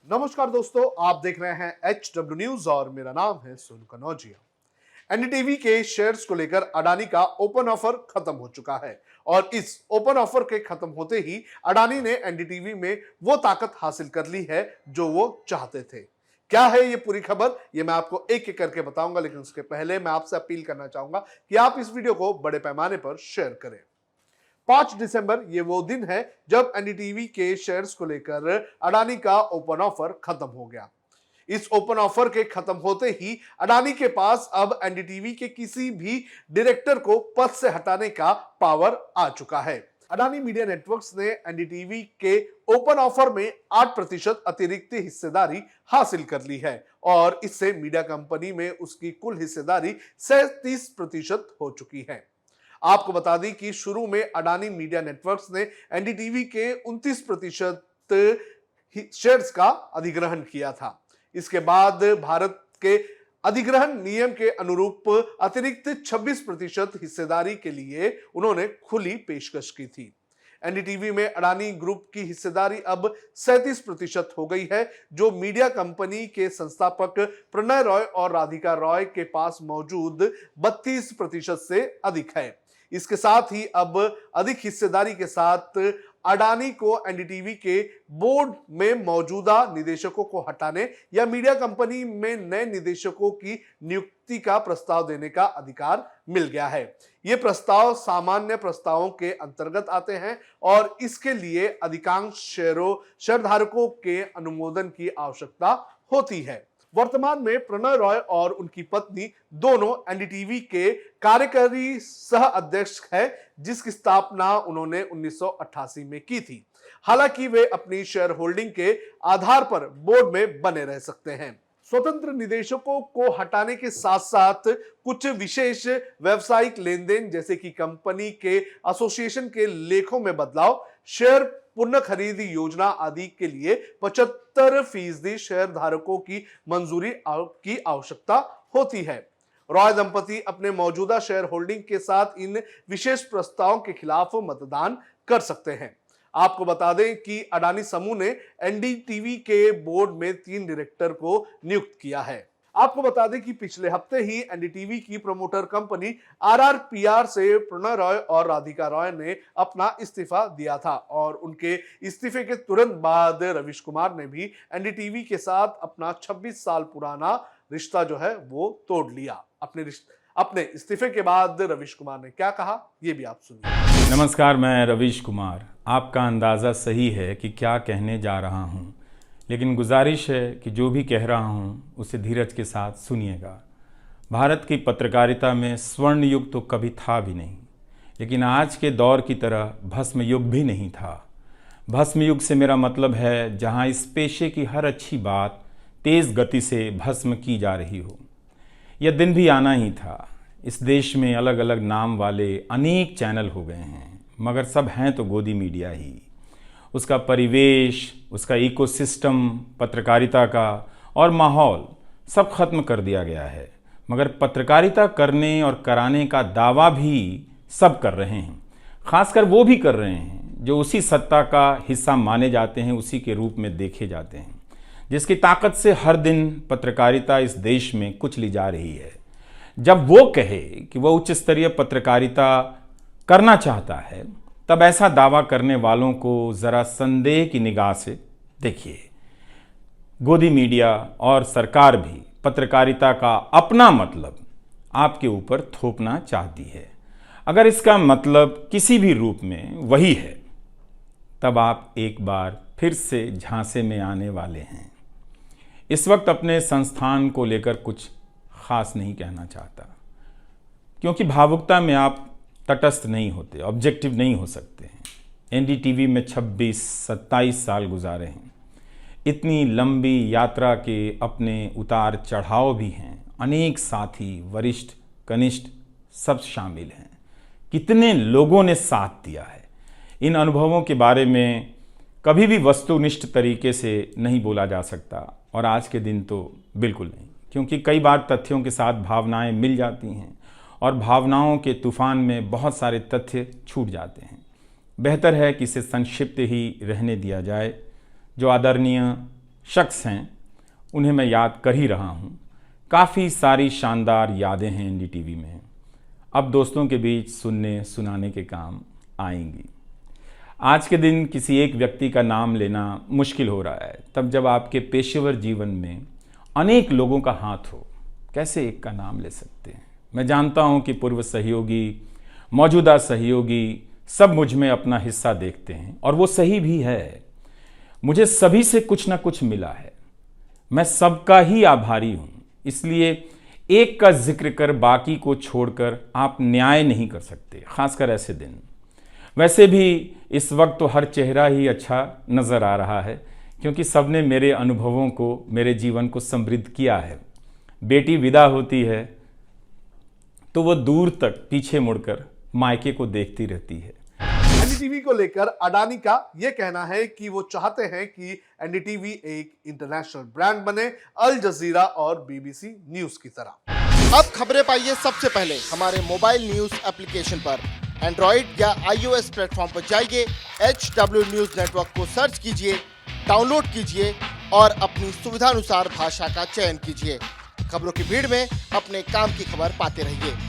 नमस्कार दोस्तों, आप देख रहे हैं HW न्यूज और मेरा नाम है सोनू कनौजिया। एनडीटीवी के शेयर्स को लेकर अडानी का ओपन ऑफर खत्म हो चुका है और इस ओपन ऑफर के खत्म होते ही अडानी ने एनडीटीवी में वो ताकत हासिल कर ली है जो वो चाहते थे। क्या है ये पूरी खबर, ये मैं आपको एक एक करके बताऊंगा, लेकिन उसके पहले मैं आपसे अपील करना चाहूंगा कि आप इस वीडियो को बड़े पैमाने पर शेयर करें। 5 दिसंबर ये वो दिन है जब एनडीटीवी के शेयर्स को लेकर अडानी का ओपन ऑफर खत्म हो गया। इस ओपन ऑफर के खत्म होते ही अडानी के पास अब एनडीटीवी के किसी भी डायरेक्टर को पद से हटाने का पावर आ चुका है। अडानी मीडिया नेटवर्क्स ने एनडीटीवी के ओपन ऑफर में 8% अतिरिक्त हिस्सेदारी हासिल कर ली है और इससे मीडिया कंपनी में उसकी कुल हिस्सेदारी 37% हो चुकी है। आपको बता दें कि शुरू में अडानी मीडिया नेटवर्क्स ने एनडीटीवी के 29% शेयर्स का अधिग्रहण किया था। इसके बाद भारत के अधिग्रहण नियम के अनुरूप अतिरिक्त 26% हिस्सेदारी के लिए उन्होंने खुली पेशकश की थी। एनडीटीवी में अडानी ग्रुप की हिस्सेदारी अब 37% हो गई है, जो मीडिया कंपनी के संस्थापक प्रणय रॉय और राधिका रॉय के पास मौजूद 32% से अधिक है। इसके साथ ही अब अधिक हिस्सेदारी के साथ अडानी को एनडीटीवी के बोर्ड में मौजूदा निदेशकों को हटाने या मीडिया कंपनी में नए निदेशकों की नियुक्ति का प्रस्ताव देने का अधिकार मिल गया है। ये प्रस्ताव सामान्य प्रस्तावों के अंतर्गत आते हैं और इसके लिए अधिकांश शेयरधारकों के अनुमोदन की आवश्यकता होती है। वर्तमान में प्रणय रॉय और उनकी पत्नी दोनों एनडीटीवी के कार्यकारी सह अध्यक्ष है, जिसकी स्थापना उन्होंने 1988 में की थी। हालांकि वे अपनी शेयर होल्डिंग के आधार पर बोर्ड में बने रह सकते हैं। स्वतंत्र निदेशकों को हटाने के साथ साथ कुछ विशेष व्यवसायिक लेन देन जैसे कि कंपनी के एसोसिएशन के लेखों में बदलाव, शेयर पुनः खरीद योजना आदि के लिए 75% शेयर धारकों की मंजूरी की आवश्यकता होती है। रॉय दंपति अपने मौजूदा शेयर होल्डिंग के साथ इन विशेष प्रस्तावों के खिलाफ मतदान कर सकते हैं। आपको बता दें कि अडानी समूह ने एनडीटीवी के बोर्ड में 3 डायरेक्टर को नियुक्त किया है। आपको बता दें कि पिछले हफ्ते ही एनडीटीवी की प्रमोटर कंपनी आरआरपीआर से प्रणय रॉय और राधिका रॉय ने अपना इस्तीफा दिया था और उनके इस्तीफे के तुरंत बाद रवीश कुमार ने भी एनडीटीवी के साथ अपना 26 साल पुराना रिश्ता जो है वो तोड़ लिया। अपने इस्तीफे के बाद रवीश कुमार ने क्या कहा, ये भी आप सुनिए। नमस्कार, मैं रवीश कुमार। आपका अंदाज़ा सही है कि क्या कहने जा रहा हूँ, लेकिन गुजारिश है कि जो भी कह रहा हूँ उसे धीरज के साथ सुनिएगा। भारत की पत्रकारिता में स्वर्ण युग तो कभी था भी नहीं, लेकिन आज के दौर की तरह भस्म युग भी नहीं था। भस्म युग से मेरा मतलब है जहाँ इस पेशे की हर अच्छी बात तेज़ गति से भस्म की जा रही हो। यह दिन भी आना ही था। इस देश में अलग अलग नाम वाले अनेक चैनल हो गए हैं, मगर सब हैं तो गोदी मीडिया ही। उसका परिवेश, उसका इकोसिस्टम, पत्रकारिता का और माहौल सब खत्म कर दिया गया है, मगर पत्रकारिता करने और कराने का दावा भी सब कर रहे हैं। खासकर वो भी कर रहे हैं जो उसी सत्ता का हिस्सा माने जाते हैं, उसी के रूप में देखे जाते हैं, जिसकी ताकत से हर दिन पत्रकारिता इस देश में कुचली जा रही है। जब वो कहे कि वह उच्च स्तरीय पत्रकारिता करना चाहता है, तब ऐसा दावा करने वालों को ज़रा संदेह की निगाह से देखिए। गोदी मीडिया और सरकार भी पत्रकारिता का अपना मतलब आपके ऊपर थोपना चाहती है। अगर इसका मतलब किसी भी रूप में वही है, तब आप एक बार फिर से झांसे में आने वाले हैं। इस वक्त अपने संस्थान को लेकर कुछ खास नहीं कहना चाहता, क्योंकि भावुकता में आप तटस्थ नहीं होते, ऑब्जेक्टिव नहीं हो सकते हैं। एनडीटीवी में 26-27 साल गुजारे हैं। इतनी लंबी यात्रा के अपने उतार चढ़ाव भी हैं। अनेक साथी, वरिष्ठ, कनिष्ठ सब शामिल हैं। कितने लोगों ने साथ दिया है। इन अनुभवों के बारे में कभी भी वस्तुनिष्ठ तरीके से नहीं बोला जा सकता, और आज के दिन तो बिल्कुल नहीं, क्योंकि कई बार तथ्यों के साथ भावनाएं मिल जाती हैं और भावनाओं के तूफान में बहुत सारे तथ्य छूट जाते हैं। बेहतर है कि इसे संक्षिप्त ही रहने दिया जाए। जो आदरणीय शख्स हैं उन्हें मैं याद कर ही रहा हूँ। काफ़ी सारी शानदार यादें हैं एनडीटीवी में, अब दोस्तों के बीच सुनने सुनाने के काम आएंगी। आज के दिन किसी एक व्यक्ति का नाम लेना मुश्किल हो रहा है, तब जब आपके पेशेवर जीवन में अनेक लोगों का हाथ हो, कैसे एक का नाम ले सकते हैं। मैं जानता हूं कि पूर्व सहयोगी, मौजूदा सहयोगी सब मुझ में अपना हिस्सा देखते हैं और वो सही भी है। मुझे सभी से कुछ ना कुछ मिला है, मैं सबका ही आभारी हूं। इसलिए एक का जिक्र कर बाकी को छोड़कर आप न्याय नहीं कर सकते, खासकर ऐसे दिन। वैसे भी इस वक्त तो हर चेहरा ही अच्छा नज़र आ रहा है, क्योंकि सबने मेरे अनुभवों को, मेरे जीवन को समृद्ध किया है। बेटी विदा होती है तो वो दूर तक पीछे मुड़कर मायके को देखती रहती है। एनडीटीवी को लेकर अडानी का यह कहना है कि वो चाहते हैं कि एनडीटीवी एक इंटरनेशनल ब्रांड बने, अल जजीरा और बीबीसी न्यूज की तरह। अब खबरें पाइए सबसे पहले हमारे मोबाइल न्यूज एप्लीकेशन पर। एंड्रॉइड या iOS प्लेटफॉर्म पर जाइए, HW न्यूज नेटवर्क को सर्च कीजिए, डाउनलोड कीजिए और अपनी सुविधानुसार भाषा का चयन कीजिए। खबरों की भीड़ में अपने काम की खबर पाते रहिए।